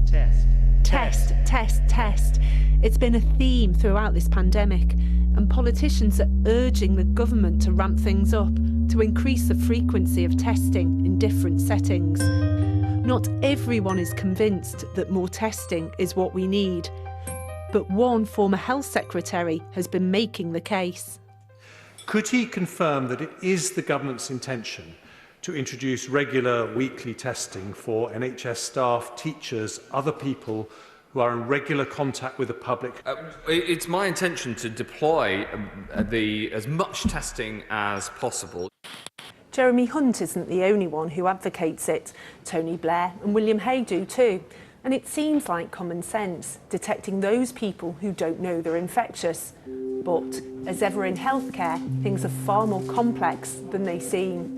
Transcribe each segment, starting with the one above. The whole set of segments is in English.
Test, test, test. It's been a theme throughout this pandemic, and politicians are urging the government to ramp things up, to increase the frequency of testing in different settings. Not everyone is convinced that more testing is what we need, but one former Health Secretary has been making the case. Could he confirm that it is the government's intention to introduce regular weekly testing for NHS staff, teachers, other people who are in regular contact with the public? It's my intention to deploy as much testing as possible. Jeremy Hunt isn't the only one who advocates it. Tony Blair and William Hague do too. And it seems like common sense, detecting those people who don't know they're infectious. But, as ever in healthcare, things are far more complex than they seem.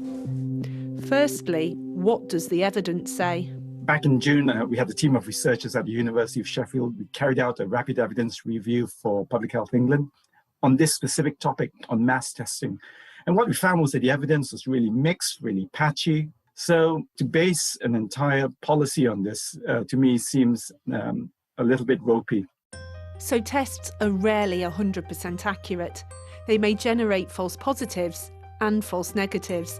Firstly, what does the evidence say? Back in June, we had a team of researchers at the University of Sheffield. We carried out a rapid evidence review for Public Health England on this specific topic, on mass testing. And what we found was that the evidence was really mixed, really patchy. So to base an entire policy on this, to me, seems a little bit ropey. So tests are rarely 100% accurate. They may generate false positives and false negatives,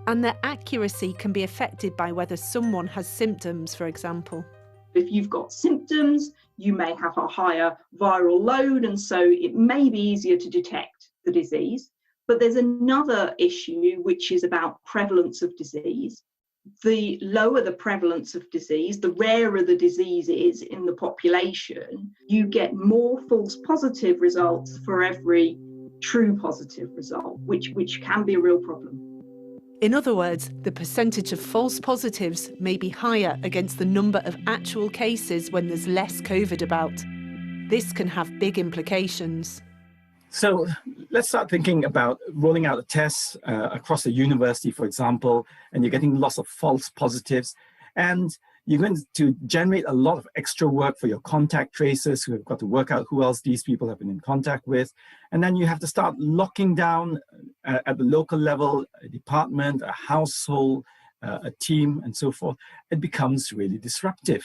and their accuracy can be affected by whether someone has symptoms, for example. If you've got symptoms, you may have a higher viral load, and so it may be easier to detect the disease. But there's another issue, which is about prevalence of disease. The lower the prevalence of disease, the rarer the disease is in the population, you get more false positive results for every true positive result, which can be a real problem. In other words, the percentage of false positives may be higher against the number of actual cases when there's less COVID about. This can have big implications. So let's start thinking about rolling out a test across a university, for example, and you're getting lots of false positives. And you're going to generate a lot of extra work for your contact tracers who have got to work out who else these people have been in contact with. And then you have to start locking down at the local level, a department, a household, a team, and so forth. It becomes really disruptive.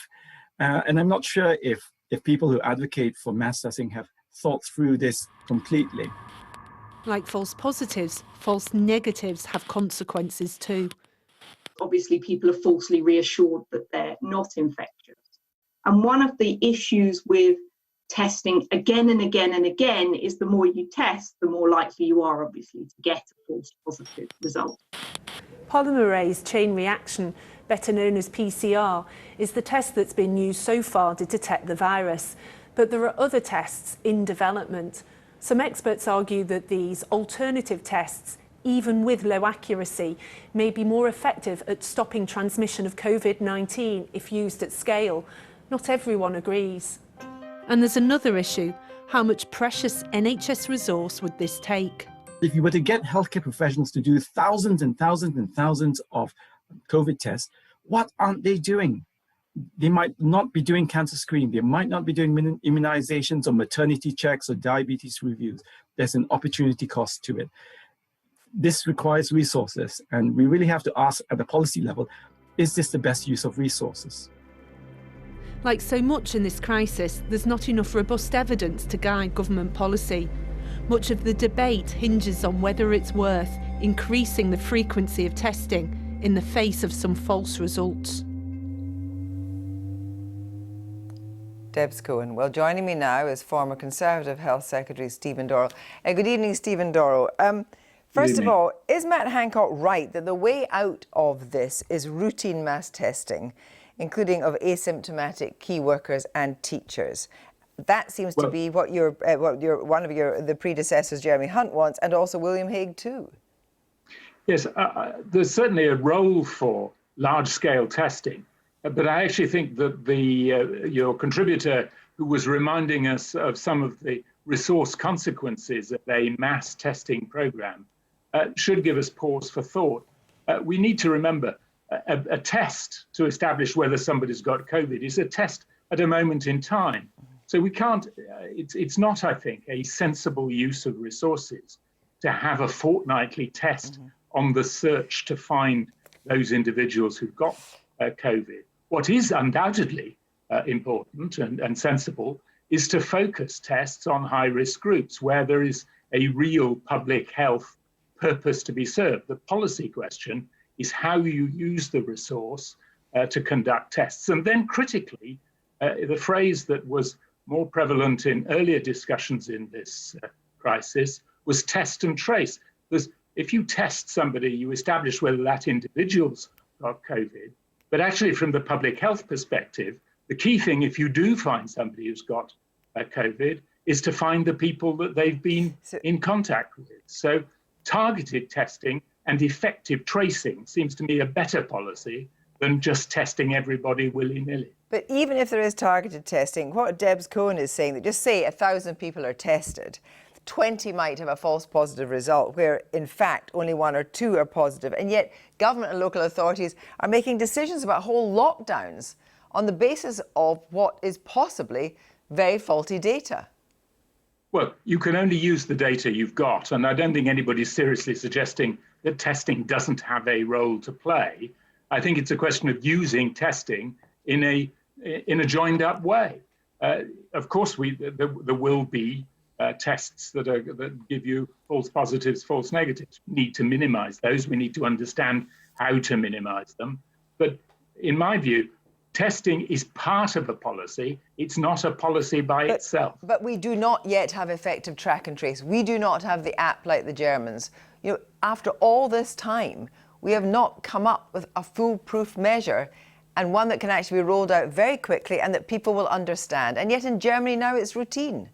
And I'm not sure if people who advocate for mass testing have thought through this completely. Like false positives, false negatives have consequences too. Obviously, people are falsely reassured that they're not infectious. And one of the issues with testing again and again and again is the more you test, the more likely you are, obviously, to get a false positive result. Polymerase chain reaction, better known as PCR, is the test that's been used so far to detect the virus. But there are other tests in development. Some experts argue that these alternative tests, even with low accuracy, may be more effective at stopping transmission of COVID-19 if used at scale. Not everyone agrees. And there's another issue. How much precious NHS resource would this take? If you were to get healthcare professionals to do thousands and thousands and thousands of COVID tests, what aren't they doing? They might not be doing cancer screening. They might not be doing immunizations or maternity checks or diabetes reviews. There's an opportunity cost to it. This requires resources, and we really have to ask at the policy level, is this the best use of resources? Like so much in this crisis, there's not enough robust evidence to guide government policy. Much of the debate hinges on whether it's worth increasing the frequency of testing in the face of some false results. Deb Cohen. Well, joining me now is former Conservative Health Secretary Stephen Dorrell. Good evening, Stephen Dorrell. First of all, is Matt Hancock right that the way out of this is routine mass testing, including of asymptomatic key workers and teachers? That seems to be what one of the predecessors, Jeremy Hunt, wants, and also William Hague too. Yes, there's certainly a role for large-scale testing. But I actually think that your contributor, who was reminding us of some of the resource consequences of a mass testing program, should give us pause for thought. We need to remember a test to establish whether somebody's got COVID is a test at a moment in time. So we can't, it's not, I think, a sensible use of resources to have a fortnightly test on the search to find those individuals who've got COVID. What is undoubtedly important and sensible is to focus tests on high-risk groups where there is a real public health purpose to be served. The policy question is how you use the resource to conduct tests. And then critically, the phrase that was more prevalent in earlier discussions in this crisis was test and trace. Because if you test somebody, you establish whether that individual's got COVID. But actually, from the public health perspective, the key thing, if you do find somebody who's got COVID, is to find the people that they've been in contact with. So targeted testing and effective tracing seems to me a better policy than just testing everybody willy-nilly. But even if there is targeted testing, what Deb Cohen is saying, that just say 1,000 people are tested, 20 might have a false positive result, where in fact only 1 or 2 are positive. And yet government and local authorities are making decisions about whole lockdowns on the basis of what is possibly very faulty data. Well, you can only use the data you've got. And I don't think anybody's seriously suggesting that testing doesn't have a role to play. I think it's a question of using testing in a joined up way. Of course, there will be tests that give you false positives, false negatives. We need to minimize those. We need to understand how to minimize them. But in my view, testing is part of a policy. It's not a policy by itself. But we do not yet have effective track and trace. We do not have the app like the Germans. You know, after all this time, we have not come up with a foolproof measure, and one that can actually be rolled out very quickly and that people will understand. And yet in Germany now it's routine.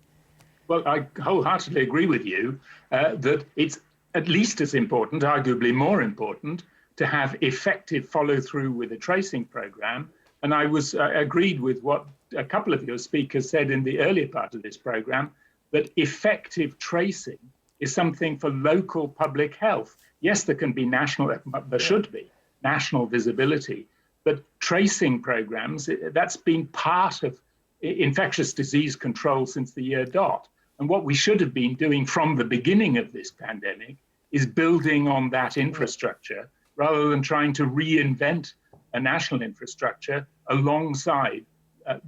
Well, I wholeheartedly agree with you that it's at least as important, arguably more important, to have effective follow-through with a tracing program. And I agreed with what a couple of your speakers said in the earlier part of this program, that effective tracing is something for local public health. Yes, there can be there should be national visibility, but tracing programs, that's been part of infectious disease control since the year dot. And what we should have been doing from the beginning of this pandemic is building on that infrastructure rather than trying to reinvent a national infrastructure alongside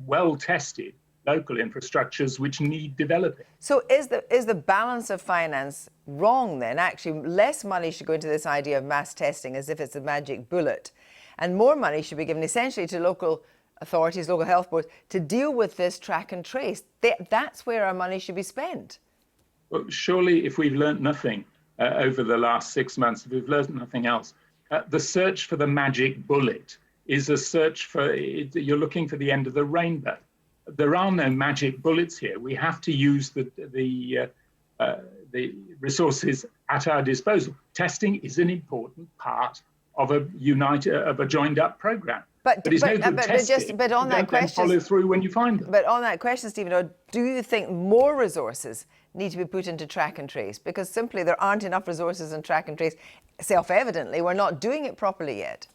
well-tested local infrastructures which need developing. So is the balance of finance wrong then? Actually, less money should go into this idea of mass testing as if it's a magic bullet, and more money should be given essentially to local authorities, local health boards, to deal with this track and trace. That's where our money should be spent. Well, surely if we've learned nothing over the last 6 months, if we've learned nothing else, the search for the magic bullet is a search for, you're looking for the end of the rainbow. There are no magic bullets here. We have to use the resources at our disposal. Testing is an important part of a joined-up program. But it's no good testing. But on that question, follow through when you find them. But on that question, Stephen, do you think more resources need to be put into track and trace? Because simply there aren't enough resources in track and trace. Self-evidently, we're not doing it properly yet.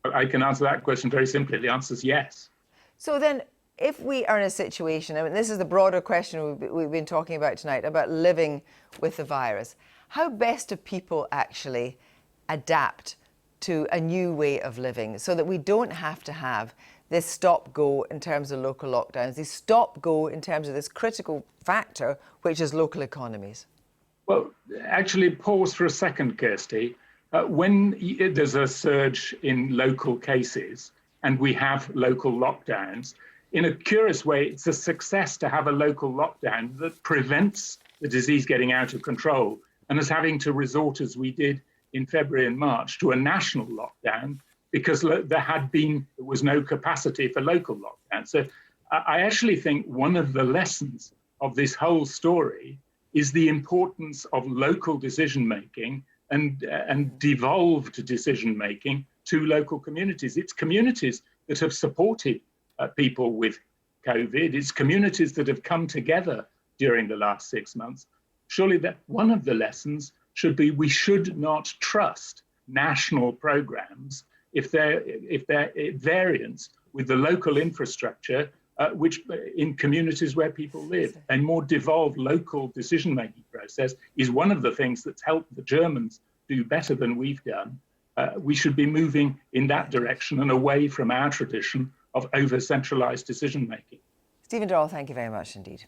I can answer that question very simply. The answer is yes. So then, if we are in a situation, I mean, this is the broader question we've been talking about tonight, about living with the virus. How best do people actually adapt to a new way of living so that we don't have to have this stop-go in terms of local lockdowns, this stop-go in terms of this critical factor, which is local economies? Well, actually, pause for a second, Kirsty. When there's a surge in local cases and we have local lockdowns, in a curious way, it's a success to have a local lockdown that prevents the disease getting out of control and us having to resort, as we did in February and March, to a national lockdown because there was no capacity for local lockdown. So I actually think one of the lessons of this whole story is the importance of local decision-making and devolved decision-making to local communities. It's communities that have supported people with COVID. It's communities that have come together during the last 6 months. Surely that one of the lessons should be we should not trust national programs if they're at variance with the local infrastructure which in communities where people live. A more devolved local decision-making process is one of the things that's helped the Germans do better than we've done. We should be moving in that direction and away from our tradition of over-centralised decision-making. Stephen Dorrell, thank you very much indeed.